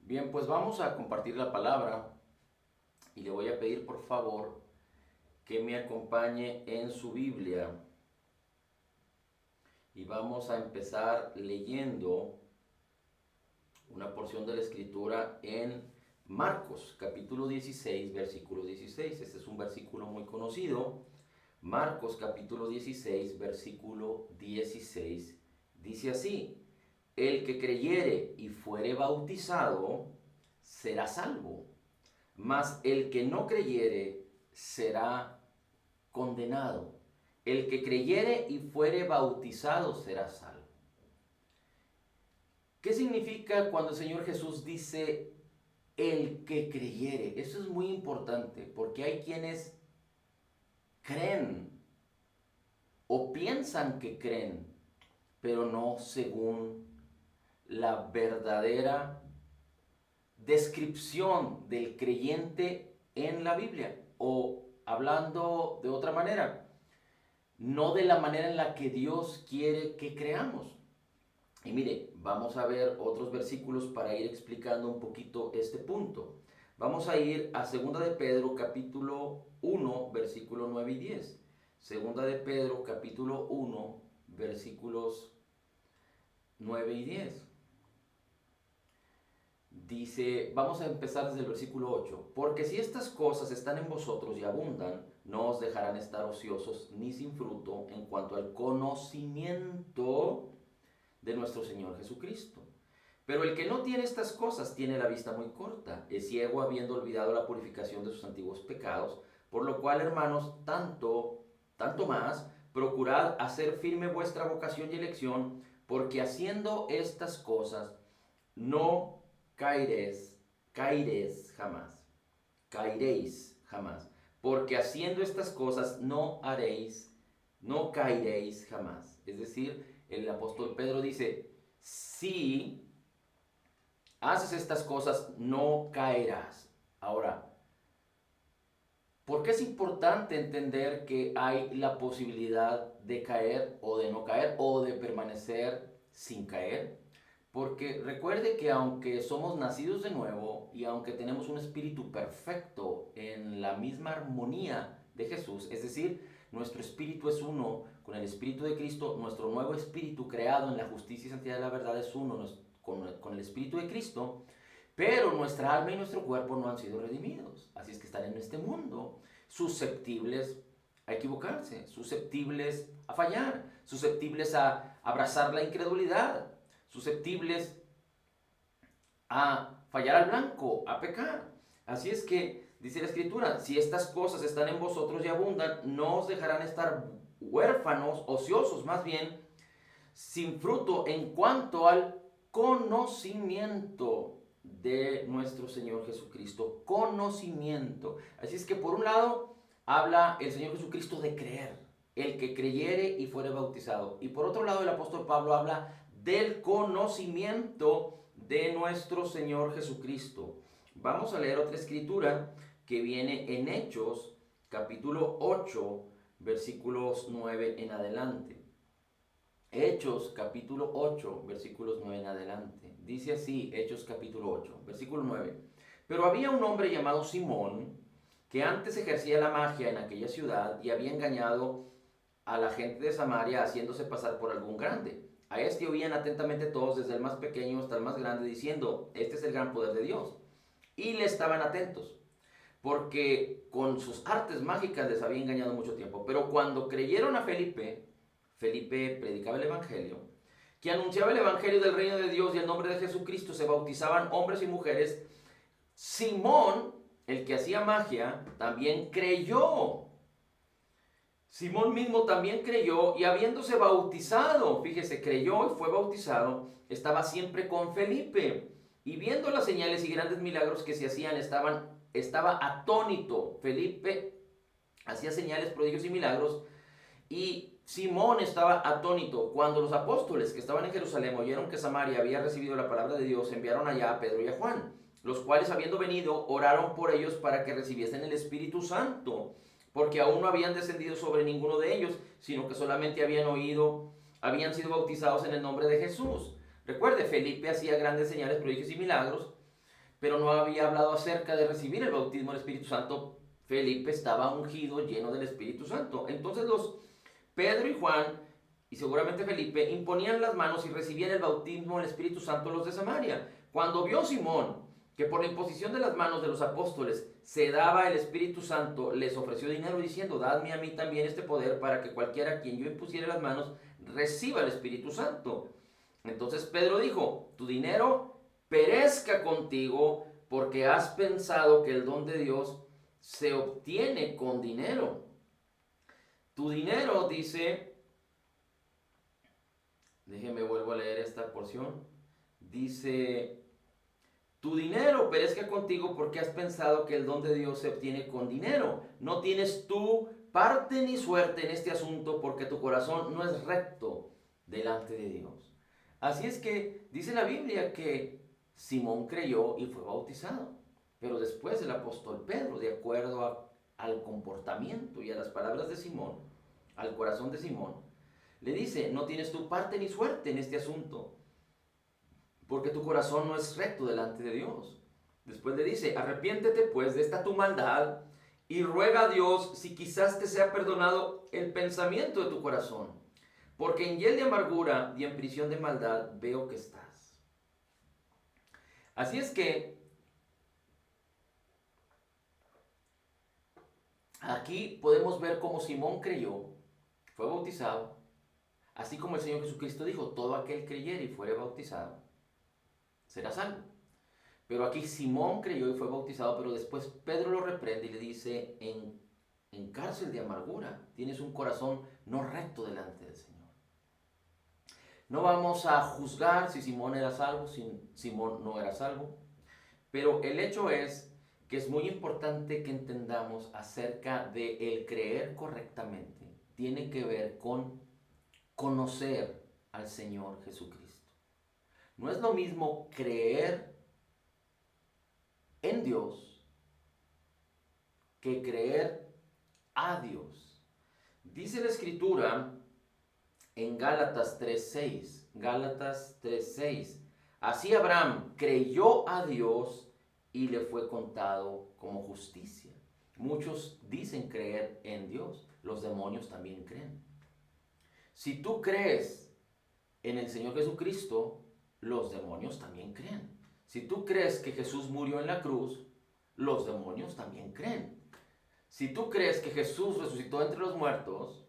Bien, pues vamos a compartir la palabra y le voy a pedir por favor que me acompañe en su Biblia y vamos a empezar leyendo una porción de la escritura en Marcos capítulo 16, versículo 16. Este es un versículo muy conocido. Marcos capítulo 16, versículo 16 dice así: el que creyere y fuere bautizado será salvo, mas el que no creyere será condenado. El que creyere y fuere bautizado será salvo. ¿Qué significa cuando el Señor Jesús dice el que creyere? Eso es muy importante porque hay quienes creen o piensan que creen, pero no según la verdadera descripción del creyente en la Biblia, o hablando de otra manera, no de la manera en la que Dios quiere que creamos. Y mire, vamos a ver otros versículos para ir explicando un poquito este punto. Vamos a ir a 2 de Pedro capítulo 1, versículo 9 y 10. 2 de Pedro capítulo 1, versículos 9 y 10. Dice, vamos a empezar desde el versículo 8. Porque si estas cosas están en vosotros y abundan, no os dejarán estar ociosos ni sin fruto en cuanto al conocimiento de nuestro Señor Jesucristo. Pero el que no tiene estas cosas tiene la vista muy corta, es ciego habiendo olvidado la purificación de sus antiguos pecados, por lo cual, hermanos, tanto más, procurad hacer firme vuestra vocación y elección, porque haciendo estas cosas no caeréis jamás, porque haciendo estas cosas no caeréis jamás. Es decir, el apóstol Pedro dice, si haces estas cosas no caerás. Ahora, ¿por qué es importante entender que hay la posibilidad de caer o de no caer o de permanecer sin caer? Porque recuerde que aunque somos nacidos de nuevo y aunque tenemos un espíritu perfecto en la misma armonía de Jesús, es decir, nuestro espíritu es uno con el espíritu de Cristo, nuestro nuevo espíritu creado en la justicia y santidad de la verdad es uno con el espíritu de Cristo, pero nuestra alma y nuestro cuerpo no han sido redimidos. Así es que están en este mundo susceptibles a equivocarse, susceptibles a fallar, susceptibles a abrazar la incredulidad, susceptibles a fallar al blanco, a pecar. Así es que, dice la Escritura, si estas cosas están en vosotros y abundan, no os dejarán estar huérfanos, ociosos más bien, sin fruto en cuanto al conocimiento de nuestro Señor Jesucristo. Conocimiento. Así es que por un lado habla el Señor Jesucristo de creer, el que creyere y fuere bautizado. Y por otro lado el apóstol Pablo habla del conocimiento de nuestro Señor Jesucristo. Vamos a leer otra escritura que viene en Hechos, capítulo 8, versículos 9 en adelante. Hechos, capítulo 8, versículos 9 en adelante. Dice así, Hechos, capítulo 8, versículo 9. Pero había un hombre llamado Simón, que antes ejercía la magia en aquella ciudad y había engañado a la gente de Samaria haciéndose pasar por algún grande. A este oían atentamente todos, desde el más pequeño hasta el más grande, diciendo, este es el gran poder de Dios. Y le estaban atentos, porque con sus artes mágicas les había engañado mucho tiempo. Pero cuando creyeron a Felipe predicaba el Evangelio, que anunciaba el Evangelio del reino de Dios y el nombre de Jesucristo, se bautizaban hombres y mujeres. Simón, el que hacía magia, también creyó. Simón mismo también creyó y habiéndose bautizado, fíjese, creyó y fue bautizado, estaba siempre con Felipe. Y viendo las señales y grandes milagros que se hacían, estaba atónito. Felipe hacía señales, prodigios y milagros. Y Simón estaba atónito. Cuando los apóstoles que estaban en Jerusalén oyeron que Samaria había recibido la palabra de Dios, enviaron allá a Pedro y a Juan, los cuales, habiendo venido, oraron por ellos para que recibiesen el Espíritu Santo, porque aún no habían descendido sobre ninguno de ellos, sino que solamente habían sido bautizados en el nombre de Jesús. Recuerde, Felipe hacía grandes señales, prodigios y milagros, pero no había hablado acerca de recibir el bautismo del Espíritu Santo. Felipe estaba ungido, lleno del Espíritu Santo. Entonces los Pedro y Juan, y seguramente Felipe, imponían las manos y recibían el bautismo del Espíritu Santo los de Samaria. Cuando vio Simón que por la imposición de las manos de los apóstoles se daba el Espíritu Santo, les ofreció dinero diciendo: dadme a mí también este poder para que cualquiera a quien yo impusiera las manos reciba el Espíritu Santo. Entonces Pedro dijo: tu dinero perezca contigo, porque has pensado que el don de Dios se obtiene con dinero. Tu dinero, dice, déjeme vuelvo a leer esta porción, dice: tu dinero perezca contigo porque has pensado que el don de Dios se obtiene con dinero. No tienes tú parte ni suerte en este asunto, porque tu corazón no es recto delante de Dios. Así es que dice la Biblia que Simón creyó y fue bautizado. Pero después el apóstol Pedro, de acuerdo al comportamiento y a las palabras de Simón, al corazón de Simón, le dice: no tienes tu parte ni suerte en este asunto, porque tu corazón no es recto delante de Dios. Después le dice: arrepiéntete pues de esta tu maldad y ruega a Dios si quizás te sea perdonado el pensamiento de tu corazón, porque en hiel de amargura y en prisión de maldad veo que estás. Así es que aquí podemos ver cómo Simón creyó, fue bautizado, así como el Señor Jesucristo dijo: todo aquel creyere y fuere bautizado será salvo. Pero aquí Simón creyó y fue bautizado, pero después Pedro lo reprende y le dice: en cárcel de amargura tienes un corazón no recto delante del Señor. No vamos a juzgar si Simón era salvo, si Simón no era salvo, pero el hecho es que es muy importante que entendamos acerca de el creer correctamente. Tiene que ver con conocer al Señor Jesucristo. No es lo mismo creer en Dios que creer a Dios. Dice la Escritura en Gálatas 3:6, Gálatas 3:6, así Abraham creyó a Dios y le fue contado como justicia. Muchos dicen creer en Dios, los demonios también creen. Si tú crees en el Señor Jesucristo, los demonios también creen. Si tú crees que Jesús murió en la cruz, los demonios también creen. Si tú crees que Jesús resucitó entre los muertos,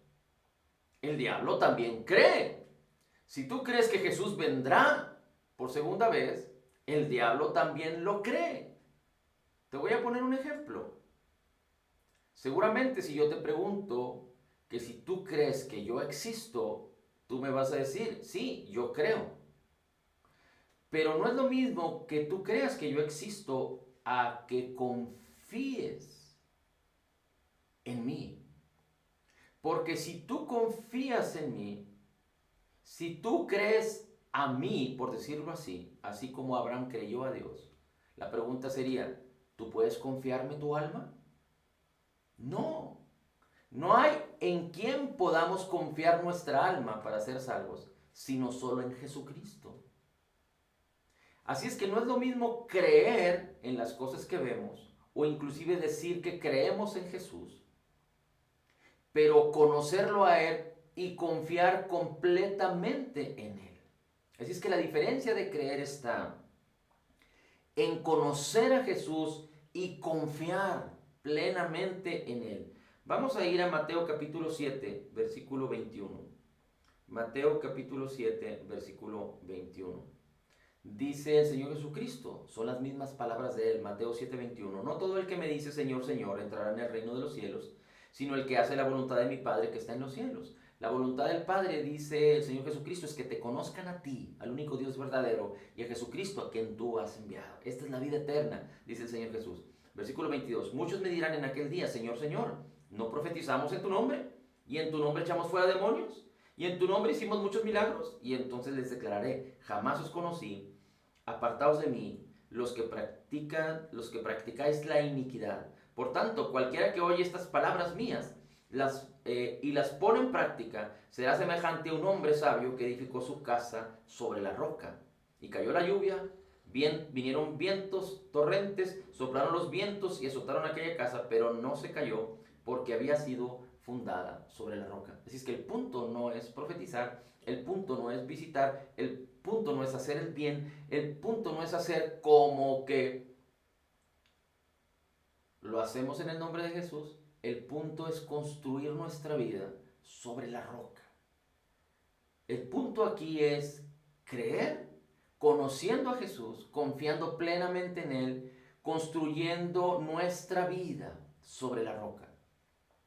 el diablo también cree. Si tú crees que Jesús vendrá por segunda vez, el diablo también lo cree. Te voy a poner un ejemplo. Seguramente si yo te pregunto que si tú crees que yo existo, tú me vas a decir: sí, yo creo. Pero no es lo mismo que tú creas que yo existo a que confíes en mí. Porque si tú confías en mí, si tú crees a mí, por decirlo así, así como Abraham creyó a Dios, la pregunta sería: ¿tú puedes confiarme tu alma? No. No hay en quien podamos confiar nuestra alma para ser salvos, sino solo en Jesucristo. Así es que no es lo mismo creer en las cosas que vemos, o inclusive decir que creemos en Jesús, pero conocerlo a Él y confiar completamente en Él. Así es que la diferencia de creer está en conocer a Jesús y confiar plenamente en Él. Vamos a ir a Mateo capítulo 7, versículo 21. Mateo capítulo 7, versículo 21. Dice el Señor Jesucristo, son las mismas palabras de Él, Mateo 7, 21. No todo el que me dice Señor, Señor entrará en el reino de los cielos, sino el que hace la voluntad de mi Padre que está en los cielos. La voluntad del Padre, dice el Señor Jesucristo, es que te conozcan a ti, al único Dios verdadero, y a Jesucristo a quien tú has enviado. Esta es la vida eterna, dice el Señor Jesús. Versículo 22. Muchos me dirán en aquel día: Señor, Señor, ¿no profetizamos en tu nombre? ¿Y en tu nombre echamos fuera demonios? ¿Y en tu nombre hicimos muchos milagros? Y entonces les declararé: jamás os conocí, apartaos de mí, los que practicáis la iniquidad. Por tanto, cualquiera que oye estas palabras mías y las pone en práctica, será semejante a un hombre sabio que edificó su casa sobre la roca. Y cayó la lluvia, vinieron vientos, torrentes, soplaron los vientos y azotaron aquella casa, pero no se cayó porque había sido fundada sobre la roca. Así es que el punto no es profetizar, el punto no es visitar, el punto no es hacer el bien, el punto no es hacer como que lo hacemos en el nombre de Jesús. El punto es construir nuestra vida sobre la roca. El punto aquí es creer, conociendo a Jesús, confiando plenamente en Él, construyendo nuestra vida sobre la roca.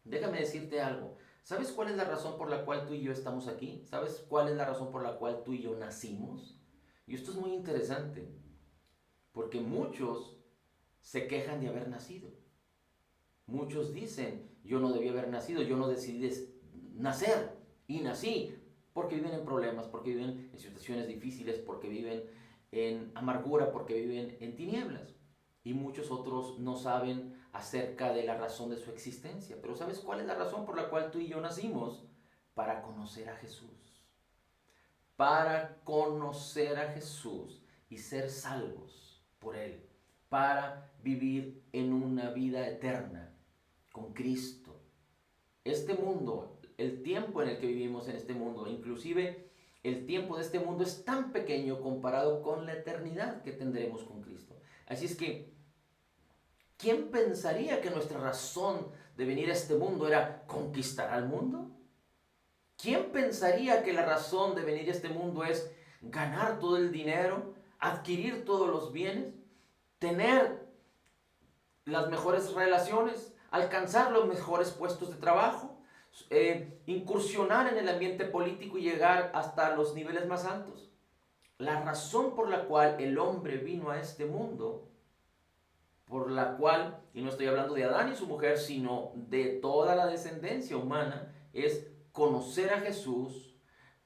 Déjame decirte algo. ¿Sabes cuál es la razón por la cual tú y yo estamos aquí? ¿Sabes cuál es la razón por la cual tú y yo nacimos? Y esto es muy interesante, porque muchos se quejan de haber nacido. Muchos dicen, yo no debí haber nacido, yo no decidí nacer y nací, porque viven en problemas, porque viven en situaciones difíciles, porque viven en amargura, porque viven en tinieblas. Y muchos otros no saben acerca de la razón de su existencia. Pero ¿sabes cuál es la razón por la cual tú y yo nacimos? Para conocer a Jesús. Para conocer a Jesús y ser salvos por Él. Para vivir en una vida eterna con Cristo. Este mundo, el tiempo en el que vivimos en este mundo, inclusive el tiempo de este mundo es tan pequeño comparado con la eternidad que tendremos con Cristo. Así es que, ¿quién pensaría que nuestra razón de venir a este mundo era conquistar al mundo? ¿Quién pensaría que la razón de venir a este mundo es ganar todo el dinero, adquirir todos los bienes, tener las mejores relaciones, alcanzar los mejores puestos de trabajo, incursionar en el ambiente político y llegar hasta los niveles más altos? La razón por la cual el hombre vino a este mundo, por la cual, y no estoy hablando de Adán y su mujer, sino de toda la descendencia humana, es conocer a Jesús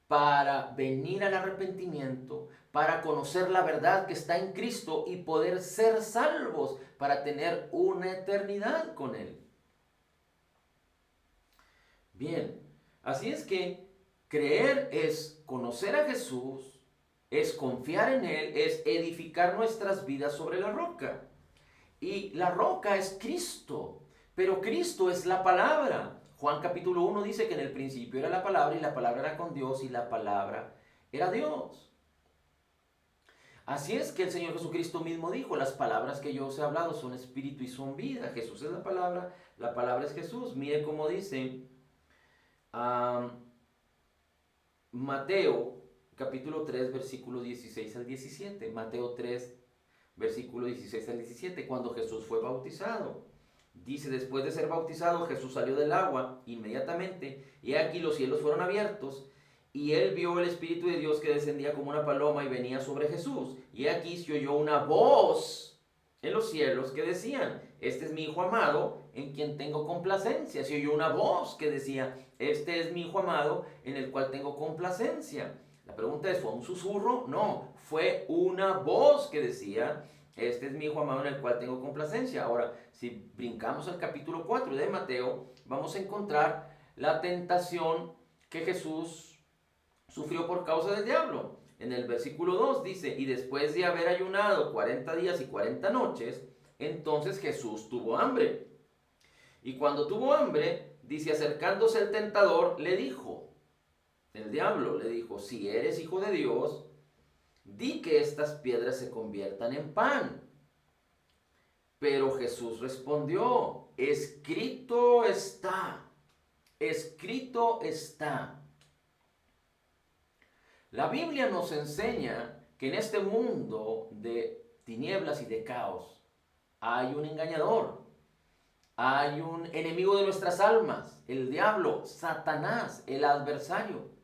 para venir al arrepentimiento, para conocer la verdad que está en Cristo y poder ser salvos para tener una eternidad con Él. Bien, así es que creer es conocer a Jesús, es confiar en Él, es edificar nuestras vidas sobre la roca. Y la roca es Cristo, pero Cristo es la palabra. Juan capítulo 1 dice que en el principio era la palabra y la palabra era con Dios y la palabra era Dios. Así es que el Señor Jesucristo mismo dijo, las palabras que yo os he hablado son espíritu y son vida. Jesús es la palabra es Jesús. Mire cómo dice Mateo capítulo 3 versículo 16 al 17. Mateo 3 versículo 16 al 17, cuando Jesús fue bautizado. Dice, después de ser bautizado, Jesús salió del agua inmediatamente, y aquí los cielos fueron abiertos, y él vio el Espíritu de Dios que descendía como una paloma y venía sobre Jesús. Y aquí se oyó una voz en los cielos que decían, este es mi Hijo amado, en quien tengo complacencia. Se oyó una voz que decía, este es mi Hijo amado, en el cual tengo complacencia. La pregunta es, ¿fue un susurro? No, fue una voz que decía, este es mi Hijo amado en el cual tengo complacencia. Ahora, si brincamos al capítulo 4 de Mateo, vamos a encontrar la tentación que Jesús sufrió por causa del diablo. En el versículo 2 dice, y después de haber ayunado 40 días y 40 noches, entonces Jesús tuvo hambre. Y cuando tuvo hambre, dice, acercándose el tentador, le dijo, el diablo le dijo, si eres hijo de Dios, di que estas piedras se conviertan en pan. Pero Jesús respondió, escrito está, escrito está. La Biblia nos enseña que en este mundo de tinieblas y de caos hay un engañador, hay un enemigo de nuestras almas, el diablo, Satanás, el adversario.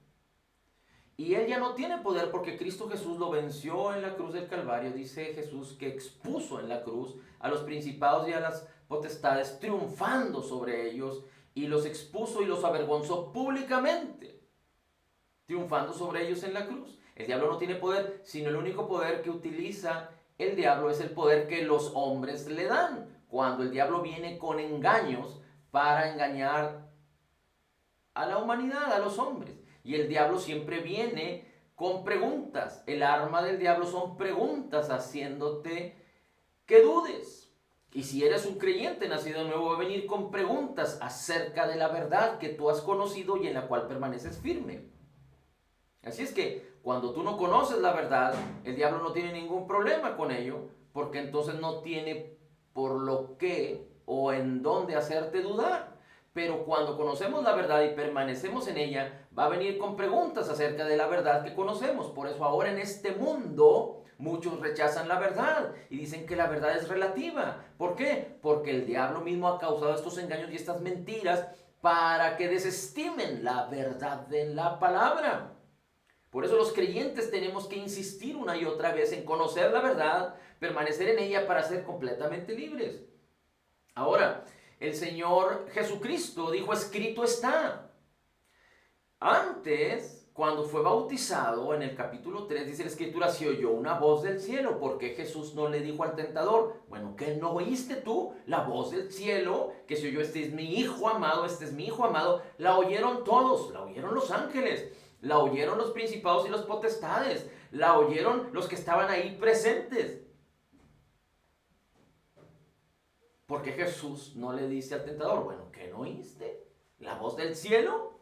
Y él ya no tiene poder porque Cristo Jesús lo venció en la cruz del Calvario. Dice Jesús que expuso en la cruz a los principados y a las potestades, triunfando sobre ellos, y los expuso y los avergonzó públicamente, triunfando sobre ellos en la cruz. El diablo no tiene poder, sino el único poder que utiliza el diablo es el poder que los hombres le dan. Cuando el diablo viene con engaños para engañar a la humanidad, a los hombres. Y el diablo siempre viene con preguntas. El arma del diablo son preguntas haciéndote que dudes. Y si eres un creyente nacido de nuevo, va a venir con preguntas acerca de la verdad que tú has conocido y en la cual permaneces firme. Así es que cuando tú no conoces la verdad, el diablo no tiene ningún problema con ello, porque entonces no tiene por lo que o en dónde hacerte dudar. Pero cuando conocemos la verdad y permanecemos en ella, va a venir con preguntas acerca de la verdad que conocemos. Por eso ahora en este mundo muchos rechazan la verdad y dicen que la verdad es relativa. ¿Por qué? Porque el diablo mismo ha causado estos engaños y estas mentiras para que desestimen la verdad de la palabra. Por eso los creyentes tenemos que insistir una y otra vez en conocer la verdad, permanecer en ella para ser completamente libres. Ahora, el Señor Jesucristo dijo, escrito está. Antes, cuando fue bautizado, en el capítulo 3, dice la Escritura, se oyó una voz del cielo. ¿Por qué Jesús no le dijo al tentador? Bueno, ¿qué no oíste tú? La voz del cielo, que se oyó, este es mi Hijo amado, este es mi Hijo amado. La oyeron todos, la oyeron los ángeles, la oyeron los principados y las potestades, la oyeron los que estaban ahí presentes. ¿Por qué Jesús no le dice al tentador, bueno, ¿qué no oíste? ¿La voz del cielo?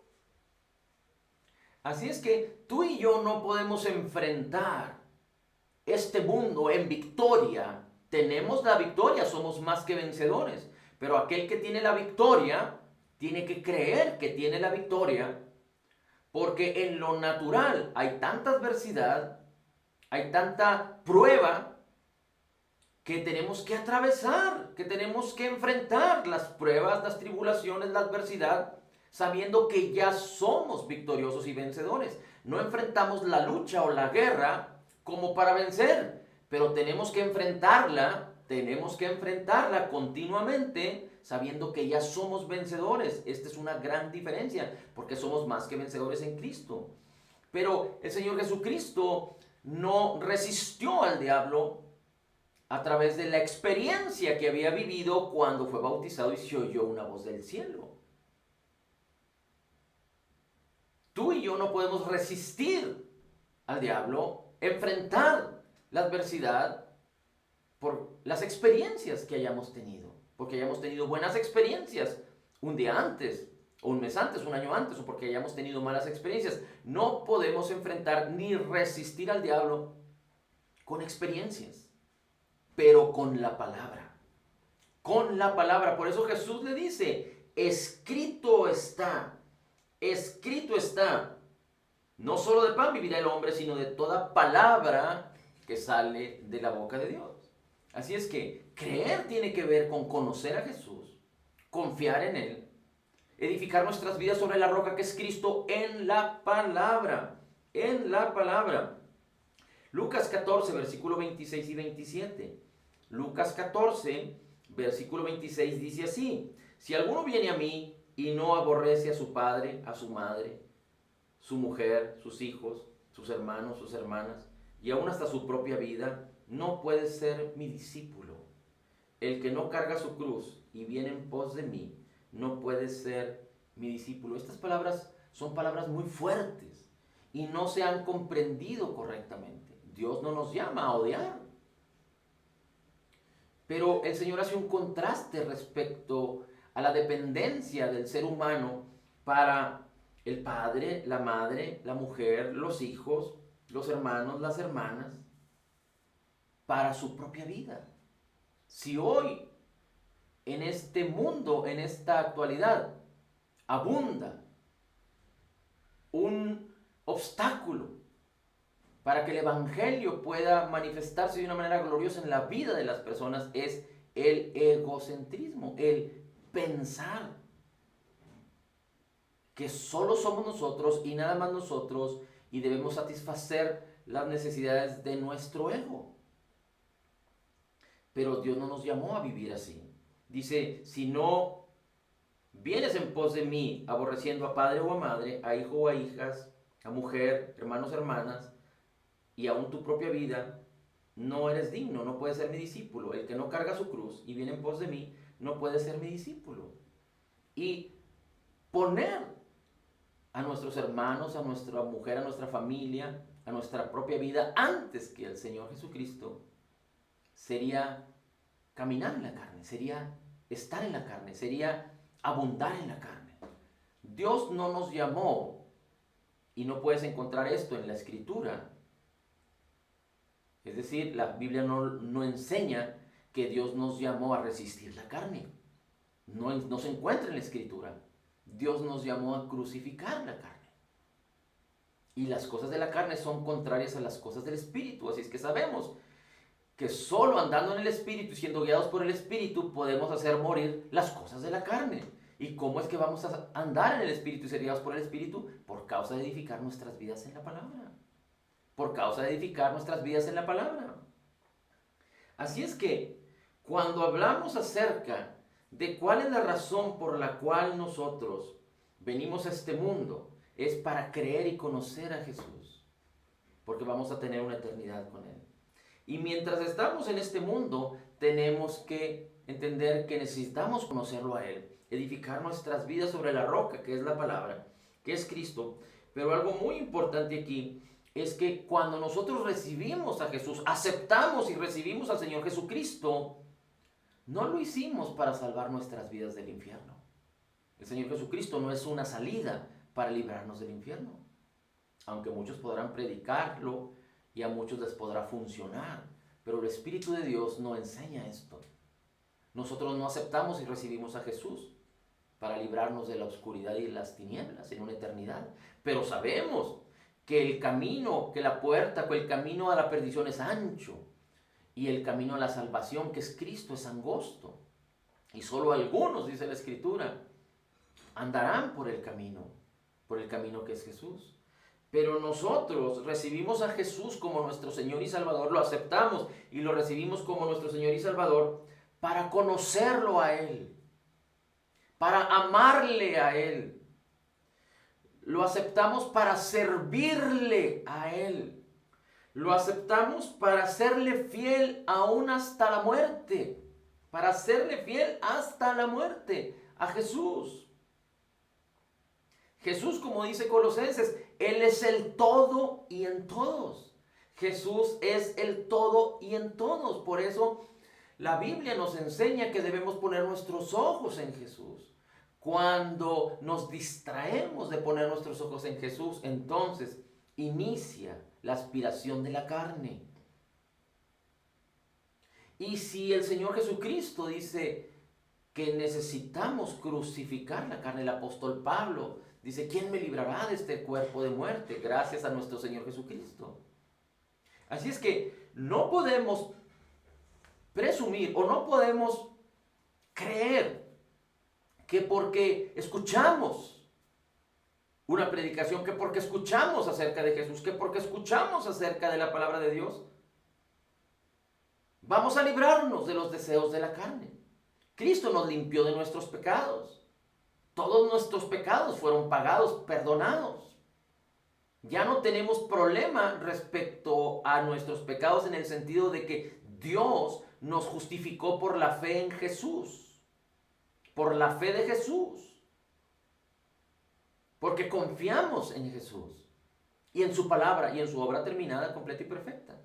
Así es que tú y yo no podemos enfrentar este mundo en victoria. Tenemos la victoria, somos más que vencedores. Pero aquel que tiene la victoria, tiene que creer que tiene la victoria, porque en lo natural hay tanta adversidad, hay tanta prueba, que tenemos que atravesar, que tenemos que enfrentar las pruebas, las tribulaciones, la adversidad, sabiendo que ya somos victoriosos y vencedores. No enfrentamos la lucha o la guerra como para vencer, pero tenemos que enfrentarla continuamente, sabiendo que ya somos vencedores. Esta es una gran diferencia, porque somos más que vencedores en Cristo. Pero el Señor Jesucristo no resistió al diablo a través de la experiencia que había vivido cuando fue bautizado y se oyó una voz del cielo. Tú y yo no podemos resistir al diablo, enfrentar la adversidad por las experiencias que hayamos tenido. Porque hayamos tenido buenas experiencias un día antes, o un mes antes, un año antes, o porque hayamos tenido malas experiencias. No podemos enfrentar ni resistir al diablo con experiencias, pero con la palabra. Con la palabra. Por eso Jesús le dice, escrito está. Escrito está. No solo de pan vivirá el hombre, sino de toda palabra que sale de la boca de Dios. Así es que creer tiene que ver con conocer a Jesús, confiar en Él, edificar nuestras vidas sobre la roca que es Cristo en la palabra. En la palabra. Lucas 14, versículo 26 y 27. Lucas 14, versículo 26 dice así: si alguno viene a mí y no aborrece a su padre, a su madre, su mujer, sus hijos, sus hermanos, sus hermanas, y aún hasta su propia vida, no puede ser mi discípulo. El que no carga su cruz y viene en pos de mí, no puede ser mi discípulo. Estas palabras son palabras muy fuertes y no se han comprendido correctamente. Dios no nos llama a odiar. Pero el Señor hace un contraste respecto a la dependencia del ser humano para el padre, la madre, la mujer, los hijos, los hermanos, las hermanas, para su propia vida. Si hoy, en este mundo, en esta actualidad, abunda un obstáculo para que el Evangelio pueda manifestarse de una manera gloriosa en la vida de las personas, es el egocentrismo, el pensar que solo somos nosotros y nada más nosotros y debemos satisfacer las necesidades de nuestro ego. Pero Dios no nos llamó a vivir así. Dice, si no vienes en pos de mí aborreciendo a padre o a madre, a hijo o a hijas, a mujer, hermanos, hermanas, y aún tu propia vida, no eres digno, no puedes ser mi discípulo. El que no carga su cruz y viene en pos de mí, no puede ser mi discípulo. Y poner a nuestros hermanos, a nuestra mujer, a nuestra familia, a nuestra propia vida antes que el Señor Jesucristo sería caminar en la carne, sería estar en la carne, sería abundar en la carne. Dios no nos llamó, y no puedes encontrar esto en la Escritura. Es decir, la Biblia no enseña que Dios nos llamó a resistir la carne. No se encuentra en la Escritura. Dios nos llamó a crucificar la carne. Y las cosas de la carne son contrarias a las cosas del Espíritu. Así es que sabemos que solo andando en el Espíritu y siendo guiados por el Espíritu podemos hacer morir las cosas de la carne. ¿Y cómo es que vamos a andar en el Espíritu y ser guiados por el Espíritu? Por causa de edificar nuestras vidas en la palabra. Por causa de edificar nuestras vidas en la palabra. Así es que cuando hablamos acerca de cuál es la razón por la cual nosotros venimos a este mundo, es para creer y conocer a Jesús, porque vamos a tener una eternidad con Él. Y mientras estamos en este mundo, tenemos que entender que necesitamos conocerlo a Él, edificar nuestras vidas sobre la roca, que es la palabra, que es Cristo. Pero algo muy importante aquí es que cuando nosotros recibimos a Jesús, aceptamos y recibimos al Señor Jesucristo, no lo hicimos para salvar nuestras vidas del infierno. El Señor Jesucristo no es una salida para librarnos del infierno, aunque muchos podrán predicarlo y a muchos les podrá funcionar, pero el Espíritu de Dios no enseña esto. Nosotros no aceptamos y recibimos a Jesús para librarnos de la oscuridad y las tinieblas en una eternidad, pero sabemos que el camino, que la puerta, que el camino a la perdición es ancho y el camino a la salvación, que es Cristo, es angosto, y solo algunos, dice la Escritura, andarán por el camino que es Jesús. Pero nosotros recibimos a Jesús como nuestro Señor y Salvador, lo aceptamos y lo recibimos como nuestro Señor y Salvador para conocerlo a Él, para amarle a Él. Lo aceptamos para servirle a Él. Lo aceptamos para serle fiel aún hasta la muerte, para serle fiel hasta la muerte a Jesús. Jesús, como dice Colosenses, Él es el todo y en todos. Jesús es el todo y en todos. Por eso la Biblia nos enseña que debemos poner nuestros ojos en Jesús. Cuando nos distraemos de poner nuestros ojos en Jesús, entonces inicia la aspiración de la carne. Y si el Señor Jesucristo dice que necesitamos crucificar la carne, el apóstol Pablo dice, ¿quién me librará de este cuerpo de muerte? Gracias a nuestro Señor Jesucristo. Así es que no podemos presumir o no podemos creer que porque escuchamos una predicación, que porque escuchamos acerca de Jesús, que porque escuchamos acerca de la palabra de Dios, vamos a librarnos de los deseos de la carne. Cristo nos limpió de nuestros pecados. Todos nuestros pecados fueron pagados, perdonados. Ya no tenemos problema respecto a nuestros pecados en el sentido de que Dios nos justificó por la fe en Jesús. Por la fe de Jesús. Porque confiamos en Jesús y en su palabra y en su obra terminada, completa y perfecta.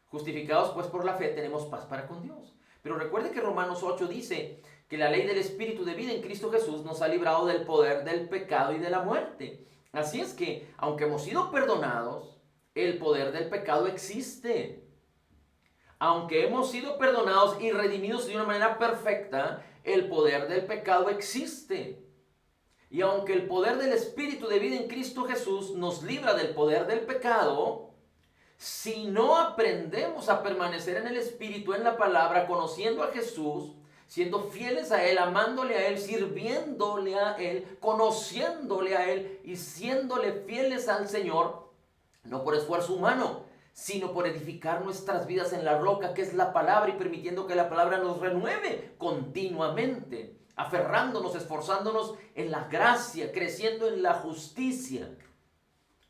Justificados pues por la fe tenemos paz para con Dios. Pero recuerde que Romanos 8 dice que la ley del Espíritu de vida en Cristo Jesús nos ha librado del poder del pecado y de la muerte. Así es que, aunque hemos sido perdonados, el poder del pecado existe. Aunque hemos sido perdonados y redimidos de una manera perfecta, el poder del pecado existe. Y aunque el poder del Espíritu de vida en Cristo Jesús nos libra del poder del pecado, si no aprendemos a permanecer en el Espíritu, en la palabra, conociendo a Jesús, siendo fieles a Él, amándole a Él, sirviéndole a Él, conociéndole a Él y siéndole fieles al Señor, no por esfuerzo humano, sino por edificar nuestras vidas en la roca que es la palabra y permitiendo que la palabra nos renueve continuamente, aferrándonos, esforzándonos en la gracia, creciendo en la justicia.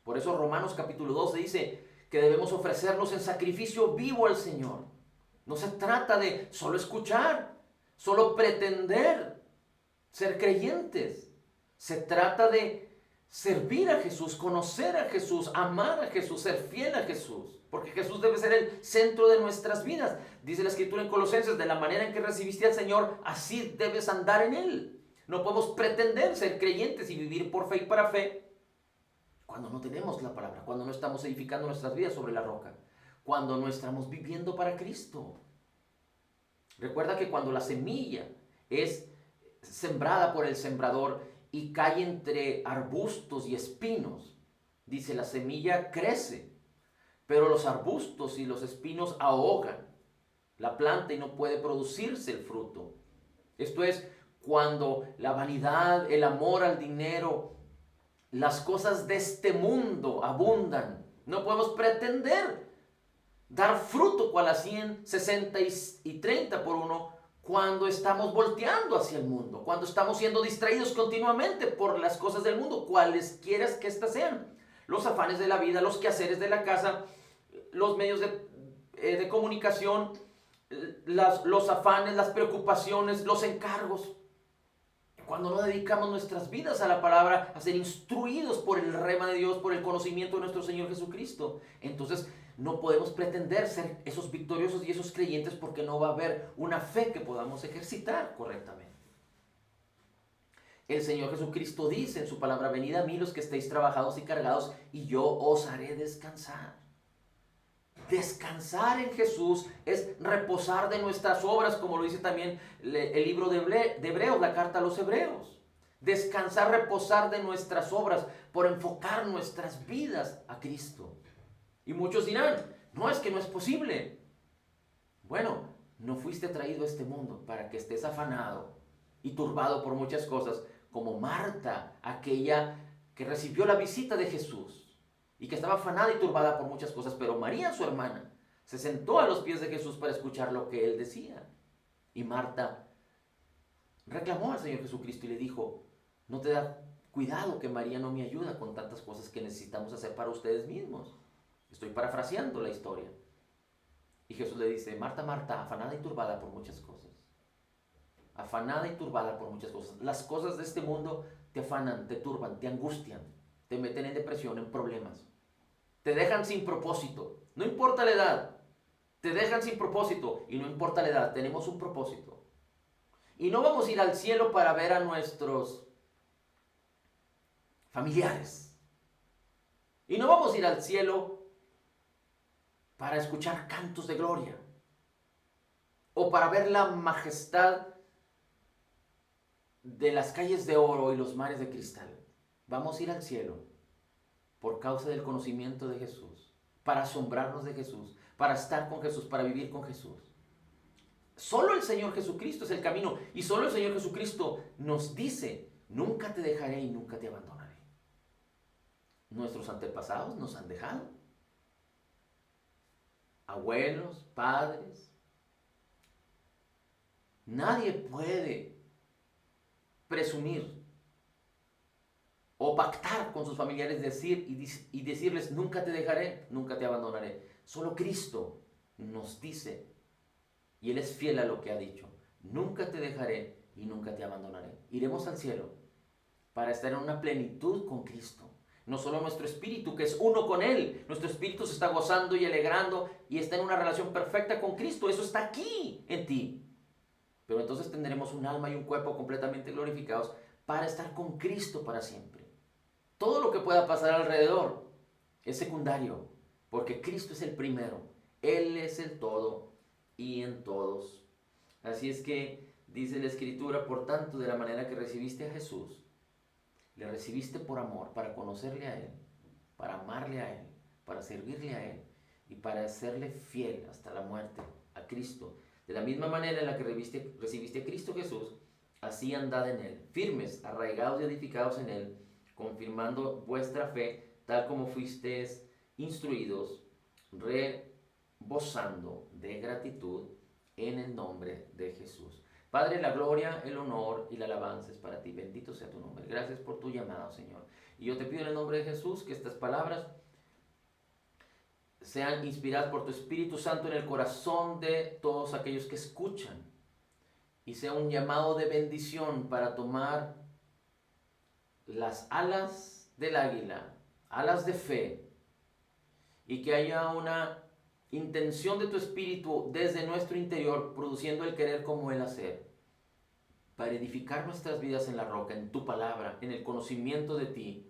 Por eso Romanos capítulo 12 dice que debemos ofrecernos en sacrificio vivo al Señor. No se trata de solo escuchar, solo pretender ser creyentes. Se trata de servir a Jesús, conocer a Jesús, amar a Jesús, ser fiel a Jesús. Porque Jesús debe ser el centro de nuestras vidas. Dice la Escritura en Colosenses, de la manera en que recibiste al Señor, así debes andar en Él. No podemos pretender ser creyentes y vivir por fe y para fe cuando no tenemos la palabra, cuando no estamos edificando nuestras vidas sobre la roca, cuando no estamos viviendo para Cristo. Recuerda que cuando la semilla es sembrada por el sembrador y cae entre arbustos y espinos, dice, la semilla crece, pero los arbustos y los espinos ahogan la planta y no puede producirse el fruto. Esto es cuando la vanidad, el amor al dinero, las cosas de este mundo abundan. No podemos pretender dar fruto cual a 100, 60 y 30 por uno cuando estamos volteando hacia el mundo, cuando estamos siendo distraídos continuamente por las cosas del mundo, cualesquiera que éstas sean. Los afanes de la vida, los quehaceres de la casa, los medios de comunicación, los afanes, las preocupaciones, los encargos. Cuando no dedicamos nuestras vidas a la palabra, a ser instruidos por el rema de Dios, por el conocimiento de nuestro Señor Jesucristo, entonces no podemos pretender ser esos victoriosos y esos creyentes porque no va a haber una fe que podamos ejercitar correctamente. El Señor Jesucristo dice en su palabra, venid a mí los que estéis trabajados y cargados y yo os haré descansar. Descansar en Jesús es reposar de nuestras obras, como lo dice también el libro de Hebreos, la carta a los Hebreos. Descansar, reposar de nuestras obras por enfocar nuestras vidas a Cristo. Y muchos dirán, no, es que no es posible. Bueno, no fuiste traído a este mundo para que estés afanado y turbado por muchas cosas, como Marta, aquella que recibió la visita de Jesús y que estaba afanada y turbada por muchas cosas, pero María, su hermana, se sentó a los pies de Jesús para escuchar lo que él decía. Y Marta reclamó al Señor Jesucristo y le dijo, ¿no te da cuidado que María no me ayuda con tantas cosas que necesitamos hacer para ustedes mismos? Estoy parafraseando la historia. Y Jesús le dice, Marta, Marta, afanada y turbada por muchas cosas. Afanada y turbada por muchas cosas. Las cosas de este mundo te afanan, te turban, te angustian, te meten en depresión, en problemas. Te dejan sin propósito. No importa la edad. Te dejan sin propósito. Y no importa la edad. Tenemos un propósito. Y no vamos a ir al cielo para ver a nuestros familiares. Y no vamos a ir al cielo para escuchar cantos de gloria. O para ver la majestad de las calles de oro y los mares de cristal. Vamos a ir al cielo por causa del conocimiento de Jesús, para asombrarnos de Jesús, para estar con Jesús, para vivir con Jesús. Solo el Señor Jesucristo es el camino y solo el Señor Jesucristo nos dice, nunca te dejaré y nunca te abandonaré. Nuestros antepasados nos han dejado. Abuelos, padres. Nadie puede presumir o pactar con sus familiares, y decirles, nunca te dejaré, nunca te abandonaré. Solo Cristo nos dice, y Él es fiel a lo que ha dicho, nunca te dejaré y nunca te abandonaré. Iremos al cielo para estar en una plenitud con Cristo. No solo nuestro espíritu, que es uno con Él, nuestro espíritu se está gozando y alegrando y está en una relación perfecta con Cristo. Eso está aquí en ti. Pero entonces tendremos un alma y un cuerpo completamente glorificados para estar con Cristo para siempre. Todo lo que pueda pasar alrededor es secundario, porque Cristo es el primero. Él es el todo y en todos. Así es que dice la Escritura, por tanto, de la manera que recibiste a Jesús, le recibiste por amor, para conocerle a Él, para amarle a Él, para servirle a Él y para serle fiel hasta la muerte a Cristo. De la misma manera en la que recibiste a Cristo Jesús, así andad en Él, firmes, arraigados y edificados en Él, confirmando vuestra fe, tal como fuisteis instruidos, rebosando de gratitud en el nombre de Jesús. Padre, la gloria, el honor y la alabanza es para ti. Bendito sea tu nombre. Gracias por tu llamado, Señor. Y yo te pido en el nombre de Jesús que estas palabras sean inspiradas por tu Espíritu Santo en el corazón de todos aquellos que escuchan. Y sea un llamado de bendición para tomar las alas del águila, alas de fe, y que haya una intención de tu espíritu desde nuestro interior, produciendo el querer como el hacer, para edificar nuestras vidas en la roca, en tu palabra, en el conocimiento de ti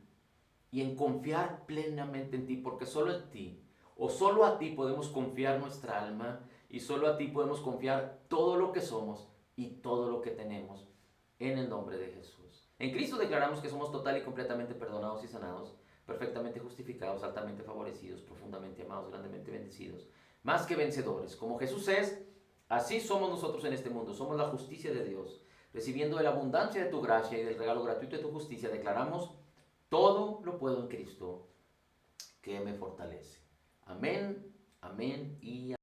y en confiar plenamente en ti, porque solo en ti o solo a ti podemos confiar nuestra alma y solo a ti podemos confiar todo lo que somos y todo lo que tenemos en el nombre de Jesús. En Cristo declaramos que somos total y completamente perdonados y sanados, perfectamente justificados, altamente favorecidos, profundamente amados, grandemente bendecidos, más que vencedores. Como Jesús es, así somos nosotros en este mundo. Somos la justicia de Dios. Recibiendo de la abundancia de tu gracia y del regalo gratuito de tu justicia, declaramos: todo lo puedo en Cristo que me fortalece. Amén, amén y amén.